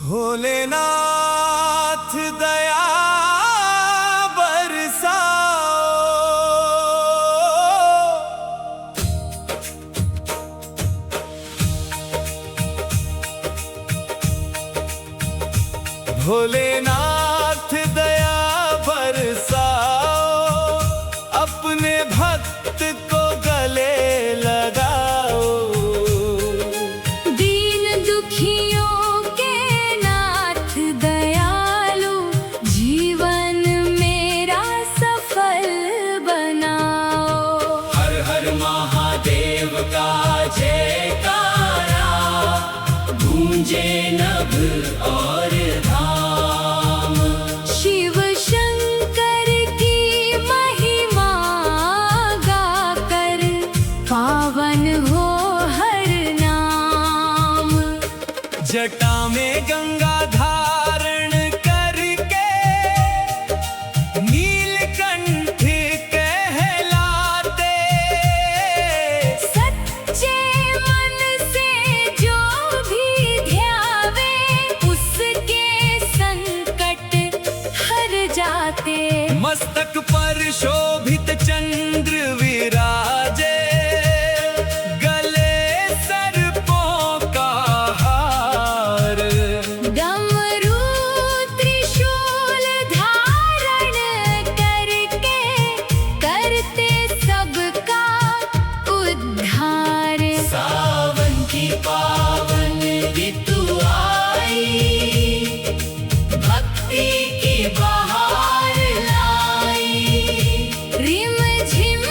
भोलेनाथ दया बरसाओ। भोलेनाथ दया बरसाओ, अपने भक्त को गले लगाओ। दीन दुखियों के नाथ दयालु, जीवन मेरा सफल बनाओ। हर हर महादेव का जयकारा, गूंजे नभ और धाम। शिव शंकर की महिमा गाकर, पावन हो हर नाम। जटा में गंगा धारण करके, नीलकंठ कहलाते। सच्चे मन से जो भी ध्यावे, उसके संकट हर जाते। मस्तक पर शोभित चंद्र विराजे, गले सर्पों का हार। डमरू त्रिशूल धारण करके, करते सबका उद्धार। सावन की पावन ऋतु आई, भक्ति की बहार लाई। रिम झिम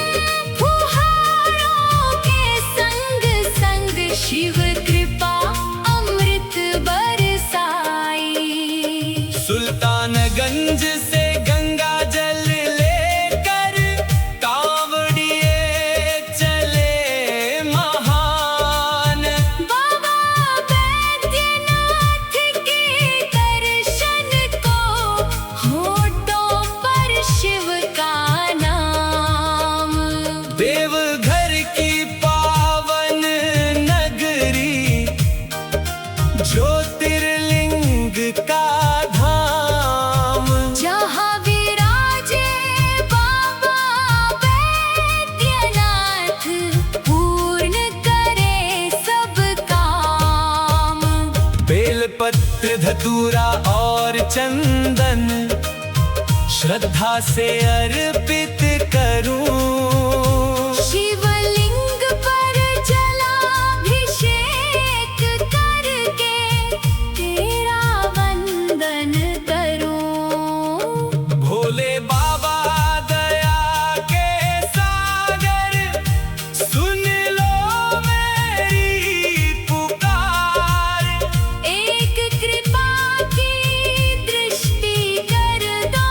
फुहारों के संग संग, शिव कृपा अमृत बरसाई। सुल्तानगंज से गंगा जल लेकर, कांवड़िए चले महान। बाबा बैद्यनाथ के दर्शन को, होठों पर शिव का नाम। देवघर की पावन नगरी, ज्योतिर्लिंग का धाम। जहाँ विराजे बाबा बैद्यनाथ, पूर्ण करे सब काम। बेलपत्र धतूरा और चंदन, श्रद्धा से अर्पित करूं। शिवलिंग पर जलाभिषेक करके, तेरा वंदन करूं। भोले बाबा दया के सागर, सुन लो मेरी पुकार। एक कृपा की दृष्टि कर दो,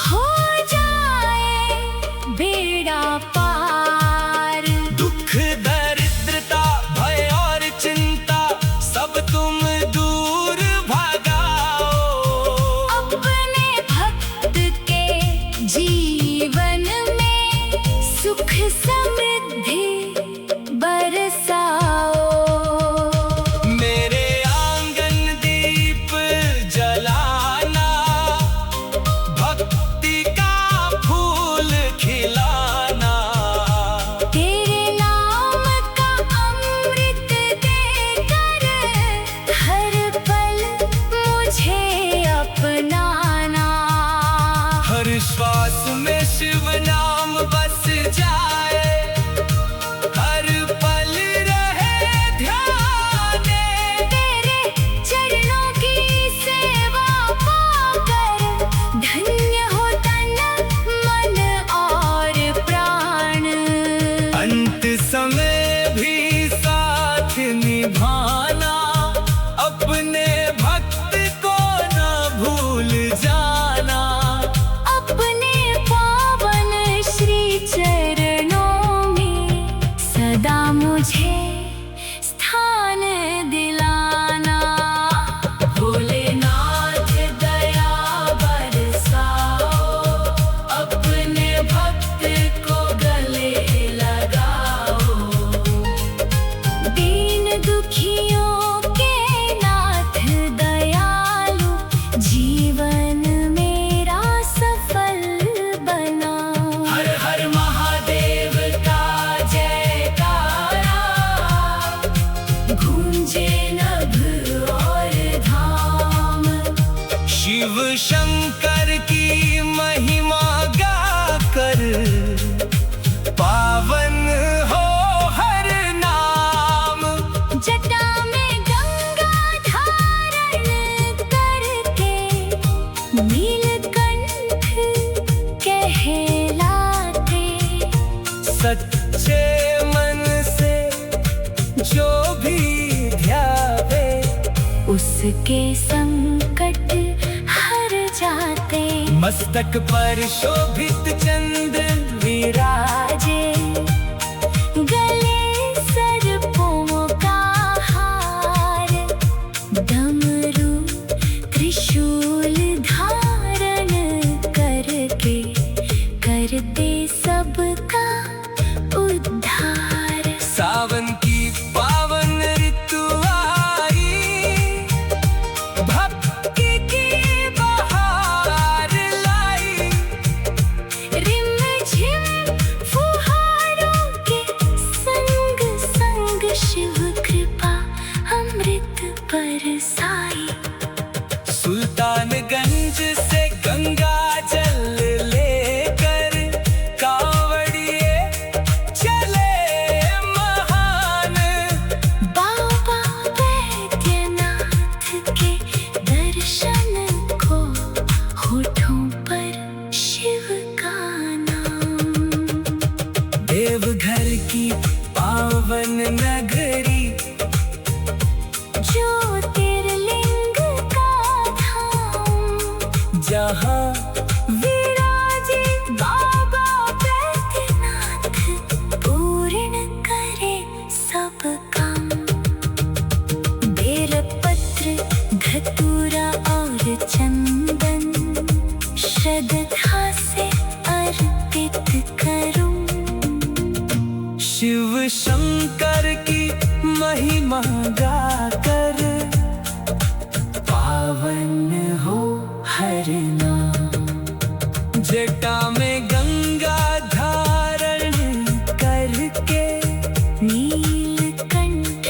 हो जाए बेड़ा शंकर की महिमा गाकर पावन हो हर नाम। जटा में गंगा धारण करके नीलकंठ कहलाते। सच्चे मन से जो भी ध्यावे उसके संकट हर जाते। मस्तक पर शोभित चंद्र विराजे, गले सर्पों का हार, डमरू त्रिशूल धारण करके करते सबका उद्धार। सावन की पावन ऋतु आई, भक्ति की बहार लाई। रिमझिम फुहारों के संग संग शिव कृपा अमृत बरसाई। सुल्तानगंज से गंगा जल लेकर कांवड़िए चले महान। बाबा बैद्यनाथ के दर्शन को होठों पर शिव का नाम। देवघर की पावन नगरी, ज्योतिर्लिंग का धाम, जहाँ विराजे बाबा बैद्यनाथ, पूर्ण करे सब काम। बेलपत्र धतूरा और चंदन श्रद्धा से अर्पित करूं। शिव शंकर की महिमा गाकर पावन हो हर नाम। जटा में गंगा धारण करके नीलकंठ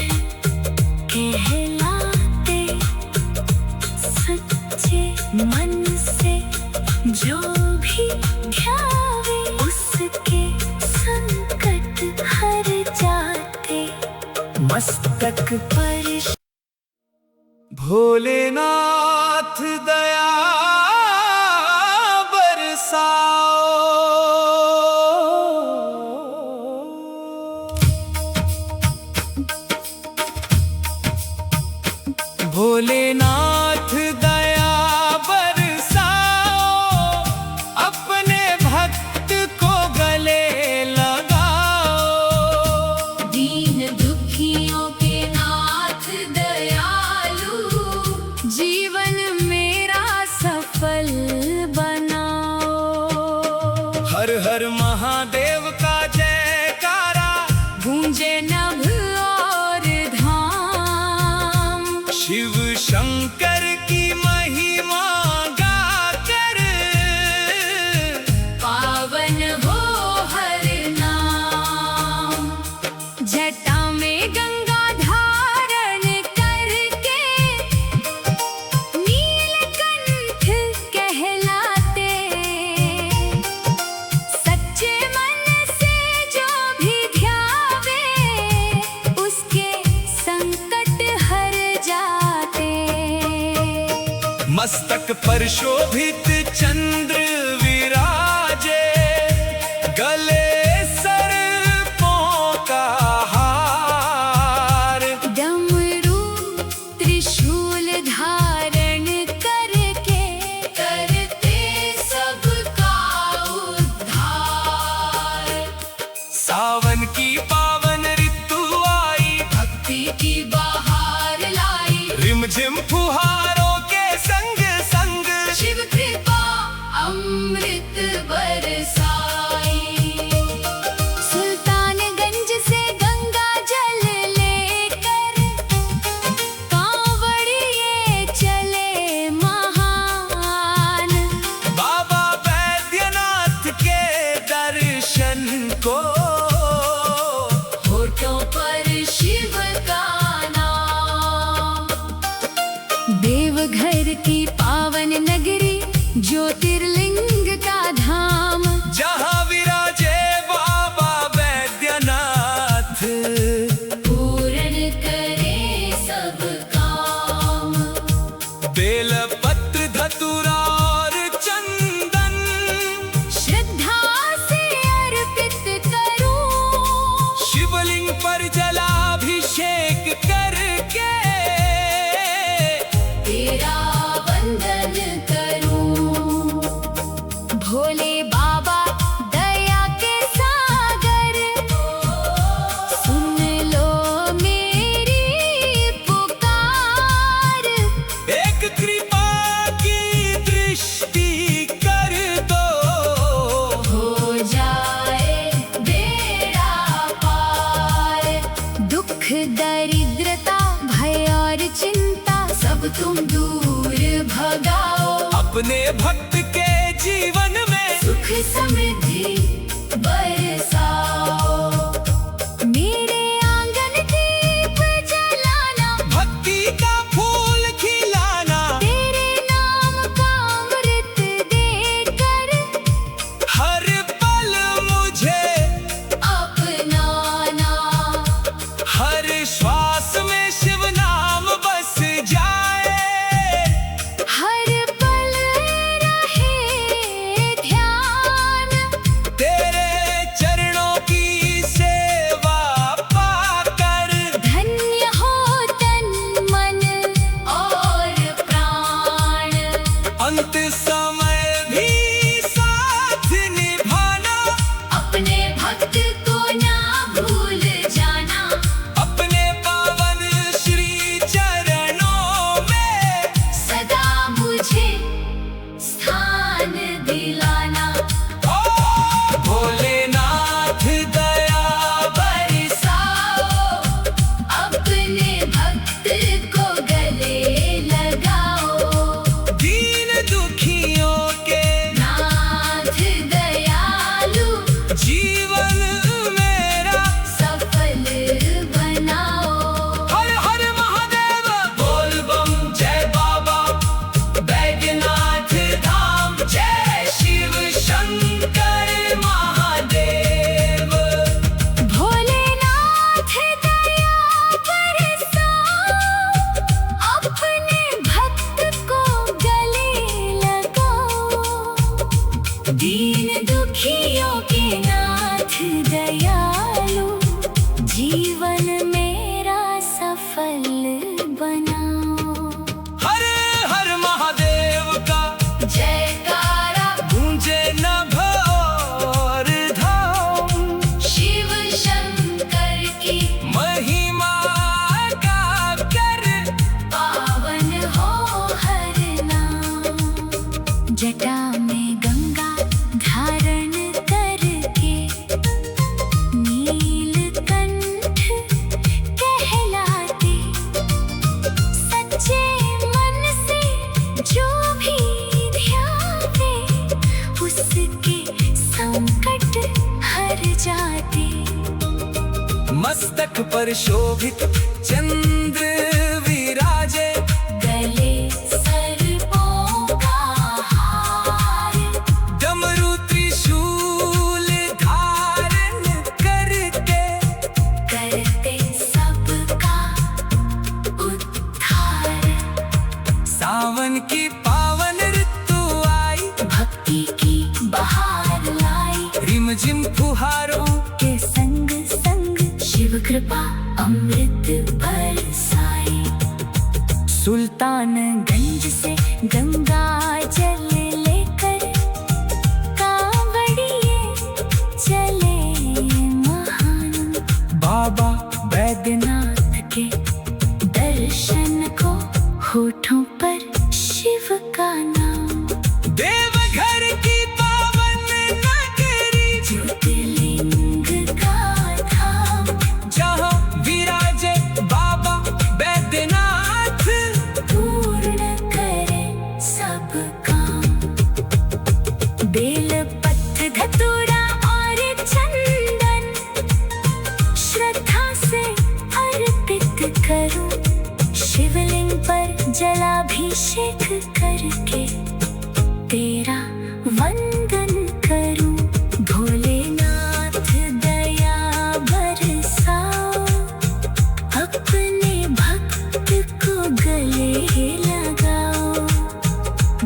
कहलाते। सच्चे मन से जो भी ध्यावे उसके संकट हर जाते। मस्तक पर भोलेनाथ दया बरसाओ। भोलेनाथ दया बरसाओ, अपने भक्त को गले लगाओ। दीन दुखियों के नाथ दयालु, जीवन मेरा सफल बनाओ। हर हर महादेव का जयकारा गूंजे नभ और धाम। शिव शंकर की महिमा गाकर पावन हो हर नाम। जटा में गंगा धारण करके नीलकंठ कहलाते। सच्चे मन से जो भी ध्यावे उसके संकट हर जाते। मस्तक पर शोभित चंद्र विराजे, गले सर्पों का हार। डमरू त्रिशूल धारण करके करते सबका उद्धार। सावन की पावन ऋतु आई, भक्ति की बहार लाई। रिमझिम फुहारों के संग संग शिव कृपा अमृत बरसाई। सुल्तानगंज से गंगा जल लेकर कांवड़िए चले महान। बाबा बैद्यनाथ के दर्शन को होठों पर शिव का नाम। तुम दूर भगाओ। अपने भक्त के जीवन में सुख समृद्धि बरसाओ। मेरे आंगन दीप जलाना, भक्ति का फूल खिलाना, तेरे नाम का अमृत देकर हर पल मुझे अपनाना। हर श्वास में शिव नाम बस जाए। हर पल रहे ध्यान, तेरे चरणों की सेवा पाकर धन्य हो तन मन और प्राण। अंत समय भी साथ निभाना, अपने भक्त को ना भूल जाना। अपने पावन श्री चरणों में सदा मुझे स्थान दिलाना। ओ भोलेनाथ दया बरसाओ, अपने भक्त को गले लगाओ। दीन दुखियों के नाथ दयालु, जीवन मेरा सफल बनाओ। हर हर महादेव बोल बम जय बाबा बैद्यनाथ धाम जय शिव शंकर महादेव। भोलेनाथ दया बरसाओ, अपने भक्त को गले लगाओ। दीन दुखियों के नाथ दयालु, जीवन मेरा सफल बनाओ। हर हर महादेव का जयकारा गूंजे नभ और धाम, शिव शंकर की महिमा का कर पावन हो हर नाम। जटा में गंगा धारण करके नीलकंठ कहलाते। सच्चे मन से जो भी ध्यावे, उसके संकट हर जाते। मस्तक पर शोभित चंद्र विराजे, गले सर्पों का हार, डमरू त्रिशूल धारण करके करते सबका उद्धार। सावन की पावन ऋतु आई, भक्ति की बहार लाई, रिमझिम फुहारों के संग संग शिव कृपा अमृत बरसाए। सुल्तानगंज से गंगा जल लेकर कांवड़िए चले महान। बाबा बैद्यनाथ के दर्शन को होठों पर शिव का नाम। देवघर की पावन नगरी, ज्योतिर्लिंग का धाम, जहाँ विराजे बाबा बैद्यनाथ, पूर्ण करे सब काम। बेल पत्र धतूरा और चंदन, श्रद्धा से अर्पित करूं। शिवलिंग पर जलाभिषेक करके तेरा वंदन करूं। भोलेनाथ दया बरसाओ, अपने भक्त को गले लगाओ।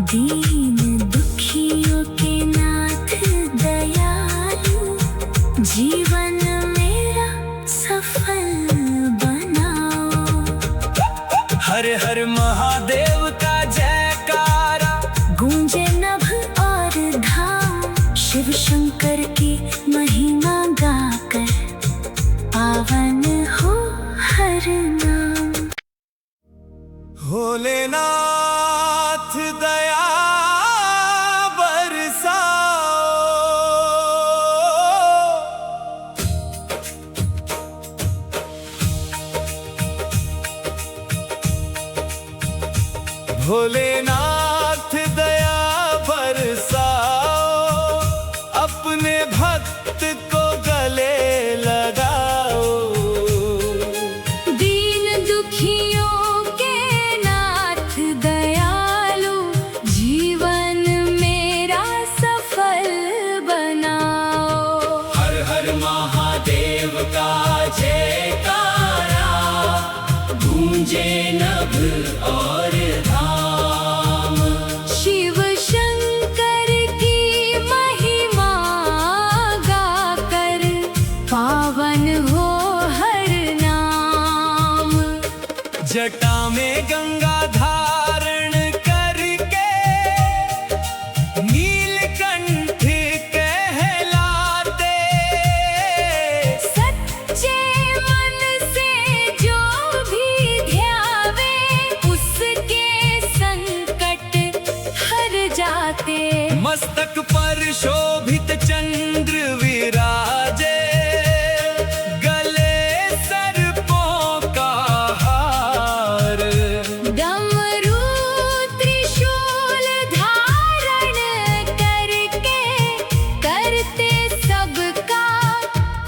दीन दुखियों के नाथ दयालु, जीवन मेरा सफल बनाओ। हर हर महादेव का जयकारा, गूंजे नभ और धाम, शिव शंकर की महिमा गाकर पावन हो हर नाम। भोलेनाथ दया बरसाओ। भोलेनाथ भोलेनाथ दया बरसाओ, अपने भक्त को गले लगाओ। दीन दुखियों के नाथ दयालु, जीवन मेरा सफल बनाओ। हर हर महादेव का जयकारा, गूंजे नभ और धाम। शिव शंकर की महिमा गाकर, पावन हो हर नाम। जटा में गंगा धारण करके, नीलकंठ कहलाते। सच्चे मन से जो भी ध्यावे, उसके संकट हर जाते। मस्तक पर शोभित चंद्र विराजे, गले सर्पों का हार। डमरू त्रिशूल धारण करके, करते सबका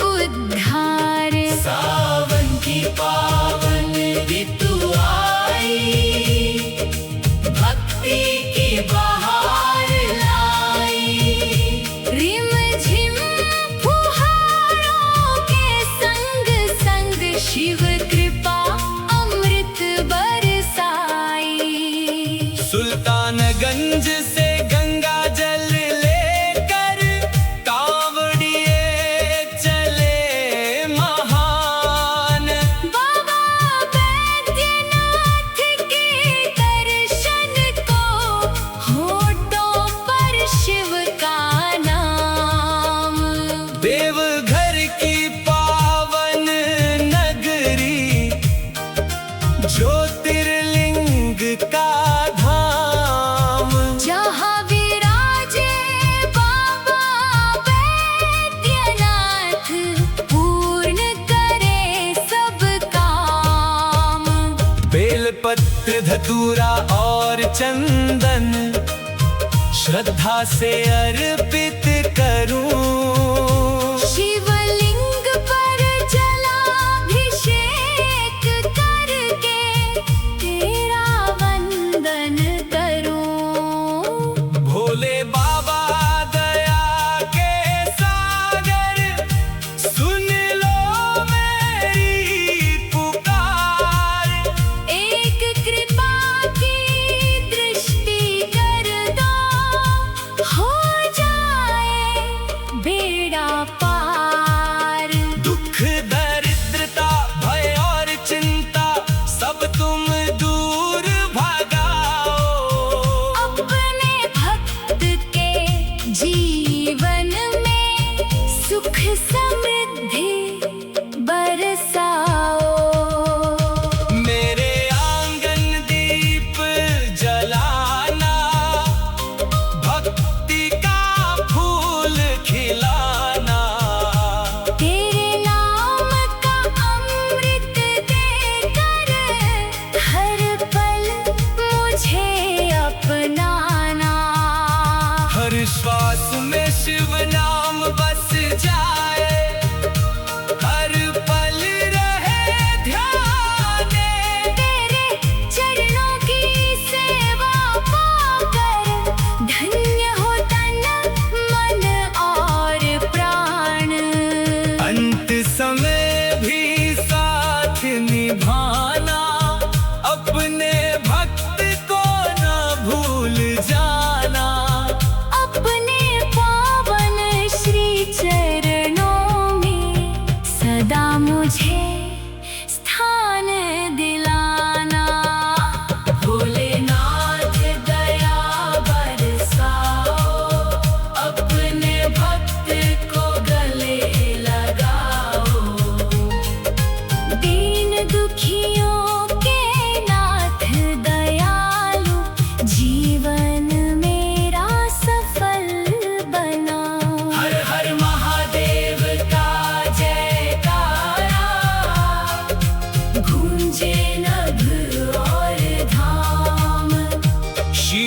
उद्धार। सावन की पावन ऋतु आई, भक्ति की बहार लाई। रिम झिम फुहारों के संग संग, शिव कृपा अमृत बरसाई। सुल्तानगंज से गंगा जल लेकर, कांवड़िए चले महान। बाबा बैद्यनाथ के दर्शन को, होठों पर शिव का नाम। देवघर की पावन नगरी, ज्योतिर्लिंग का धाम। जहाँ विराजे बाबा बैद्यनाथ, पूर्ण करे सब काम। बेलपत्र धतूरा और चंदन, श्रद्धा से अर्पित करूं। शिवलिंग पर जलाभिषेक करके, तेरा वंदन करूं। भोले बाबा दया के सागर, सुन लो मेरी पुकार। एक कृपा की दृष्टि कर दो, हो जाए बेड़ा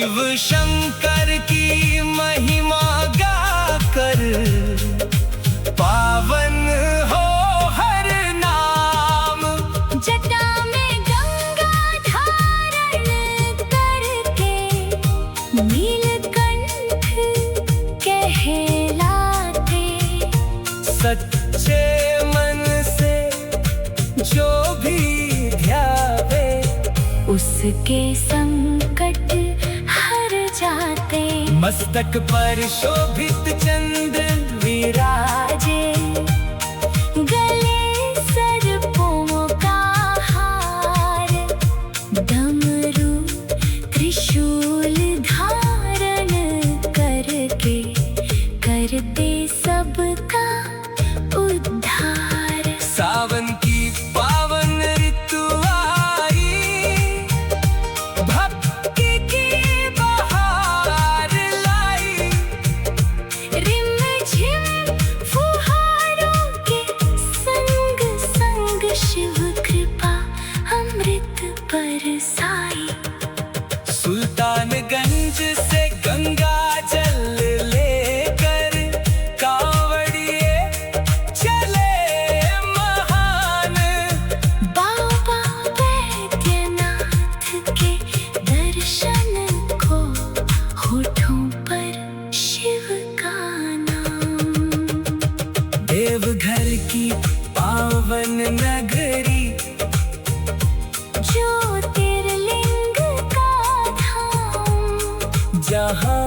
शिव शंकर की महिमा गाकर पावन हो हर नाम। जटा में गंगा धारण करके नीलकंठ कहलाते। सच्चे मन से जो भी ध्यावे उसके संकट हर जाते। मस्तक पर शोभित चंद्र विराजे, गले सर्पों का हार, डमरू त्रिशूल धारण करके करते सबका उद्धार। सावन की पावन ऋतु आई, भक्ति की बहार लाई। रिमझिम फुहारों के संग संग शिव कृपा अमृत बरसाई। सुल्तानगंज से गंगा जल लेकर कांवड़िए चले महान। बाबा बैद्यनाथ के दर्शन को होठों पर शिव का नाम। देवघर की पावन नगरी, ज्योतिर्लिंग का धाम, जहाँ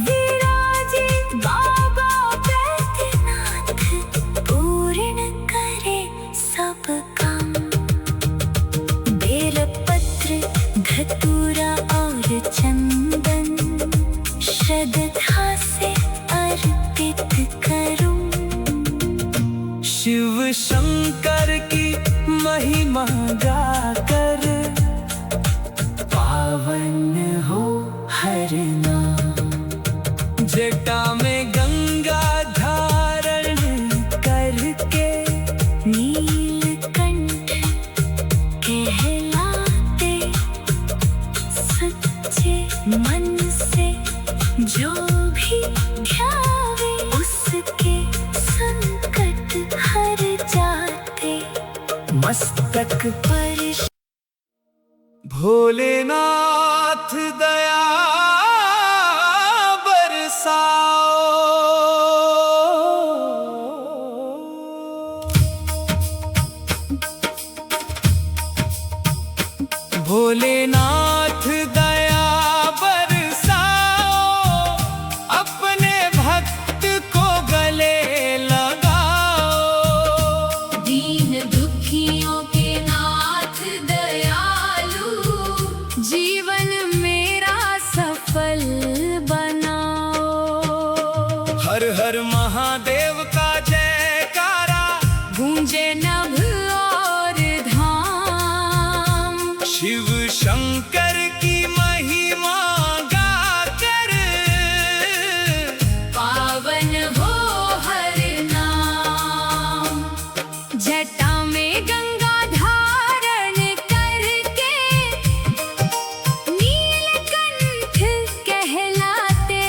विराजे बाबा बैद्यनाथ, पूर्ण करे सब काम। बेलपत्र धतूरा और चंदन श्रद्धा से अर्पित करूं। शिव शंकर की महिमा गाकर पावन हो हर नाम। जटा में गंगा धारण करके नीलकंठ कहलाते। सच्चे मन से जो भी ध्यावे उसके संकट हर जाते। मस्तक पर भोलेनाथ दया बरसाओ। भोलेनाथ दया बरसाओ, अपने भक्त को गले लगाओ। दीन दुखियों के नाथ दयालु, जीवन मेरा सफल बनाओ। हर हर महादेव का जयकारा गूंजे नभ और धाम। शिव शंकर की महिमा गाकर पावन हो हर नाम। जटा में गंगा धारण करके नीलकंठ कहलाते।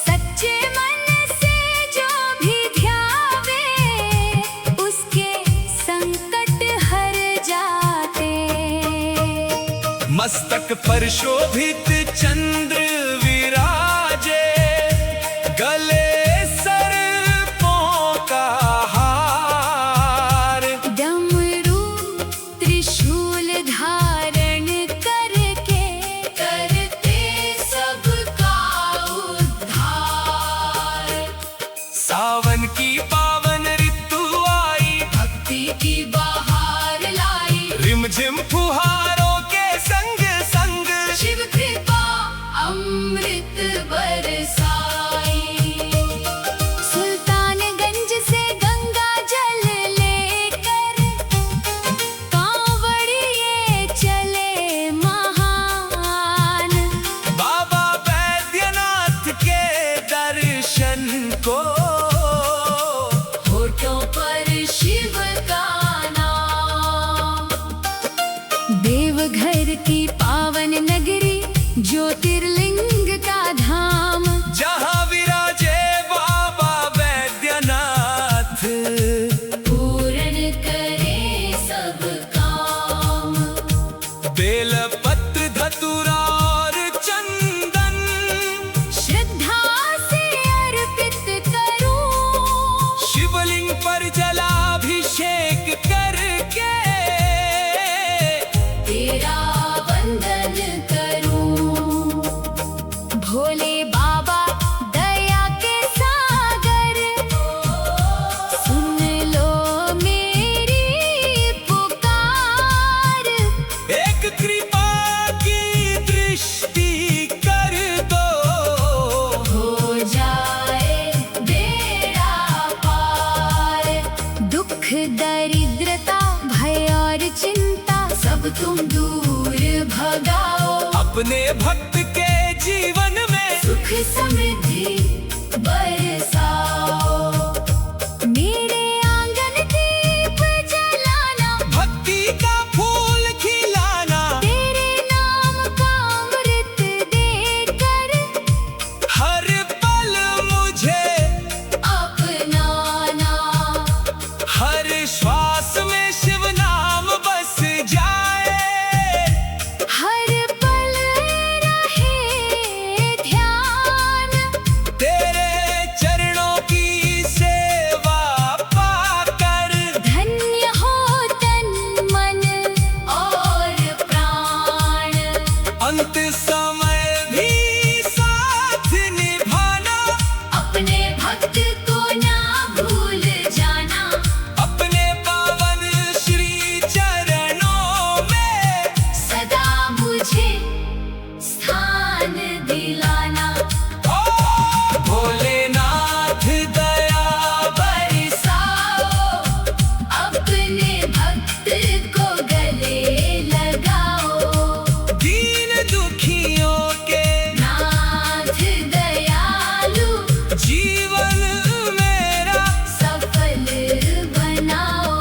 सच्चे मन से जो भी ध्यावे उसके संकट हर जाते। मस्तक पर शोभित चंद्र विराजे, गले सर्पों का हार। डमरू त्रिशूल धारण करके करते सबका उद्धार। सावन की पावन ऋतु आई, भक्ति की बहार लाई। रिमझिम फुहारों के संग संग शिव कृपा अमृत बरसाई। सुल्तानगंज से गंगा जल लेकर कांवड़िए चले महान। बाबा बैद्यनाथ के दर्शन को होठों पर शिव का नाम। देवघर की पावन नगरी, ज्योतिर्लिंग का धाम, जहाँ विराजे बाबा वैद्यनाथ। पूर्ण करे सब काम। बेलपत्र धतूरा और चंदन, श्रद्धा से अर्पित करूं, शिवलिंग पर जलाभिषेक करके तेरा वंदन करूं। भोले बाबा दया के सागर, सुन लो मेरी पुकार। एक कृपा की दृष्टि कर दो, हो जाए बेड़ा पार। दुख दरिद्रता भय और चिंता सब तुम दूर भगाओ। अपने भक्त के जीवन में सुख समृद्धि बरसाओ। मेरे आंगन दीप जलाना, भक्ति का फूल खिलाना, तेरे नाम का अमृत देकर हर पल मुझे अपनाना। हर श्वास में शिव नाम बस जाए। हर पल रहे ध्यान, तेरे चरणों की सेवा पाकर धन्य हो तन मन और प्राण। अंत समय भी साथ निभाना, अपने भक्त को ना भूल जाना, अपने पावन श्री चरणों में सदा मुझे स्थान दिलाना। ओ भोलेनाथ दया बरसाओ, अपने भक्त को गले लगाओ। दीन दुखियों के नाथ दयालु, जीवन मेरा सफल बनाओ।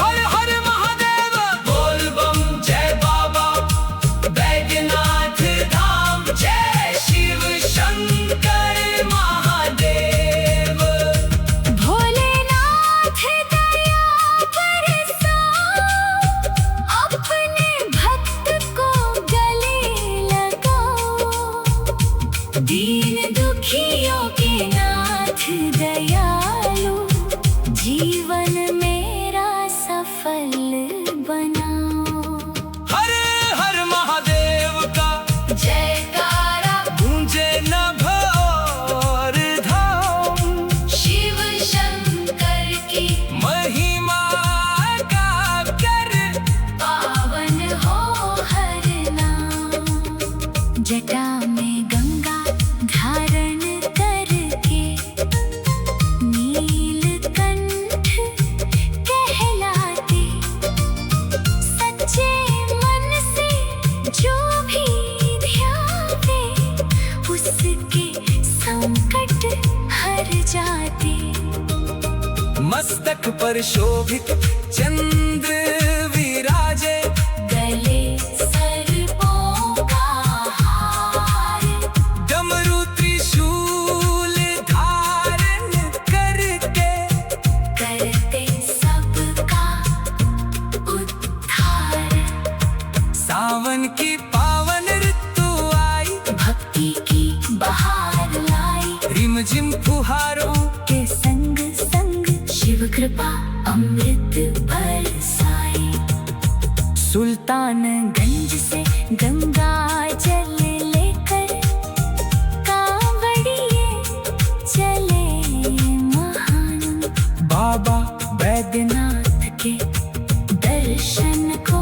हर हर महादेव बोल बम जय बाबा वैद्यनाथ धाम, जय शिव शंकर महादेव। भोलेनाथ दया बरसाओ, अपने भक्त को गले लगाओ। दीन दुखियों के नाथ दयालु, जीवन मेरा सफल बनाओ। हर हर महादेव का जयकारा गूंजे नभ और धाम, शिव शंकर की महिमा का कर पावन हो हर नाम। जटा में गंगा धारण करके नीलकंठ कहलाते, सच्चे मन से जो भी ध्यावे, उसके संकट हर जाते। मस्तक पर शोभित चंद्र विराजे, गले सर्पों का हार, डमरू त्रिशूल धारण करके करते सबका उद्धार। सावन की पावन ऋतु आई, भक्ति की बहार लाई, रिमझिम फुहारों के संग संग शिव कृपा अमृत बरसाए। सुल्तानगंज से गंगा जल लेकर कांवड़िए चले महान। बाबा वैद्यनाथ के दर्शन को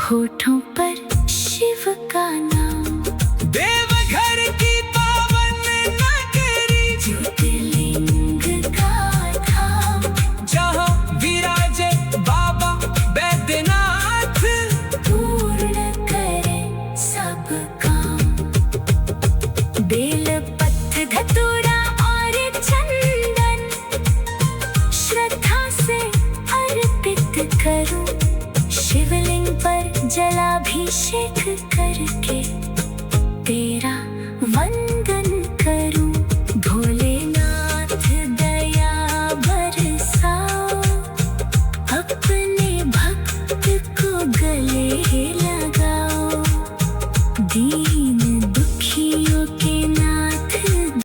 होठों पर शिव का नाम। देवघर की पावन नगरी, ज्योतिर्लिंग का धाम, जहाँ विराजे बाबा वैद्यनाथ। पूर्ण करे सब काम। बेलपत्र धतूरा और चंदन, श्रद्धा से अर्पित करूं, शिवलिंग पर जलाभिषेक करके।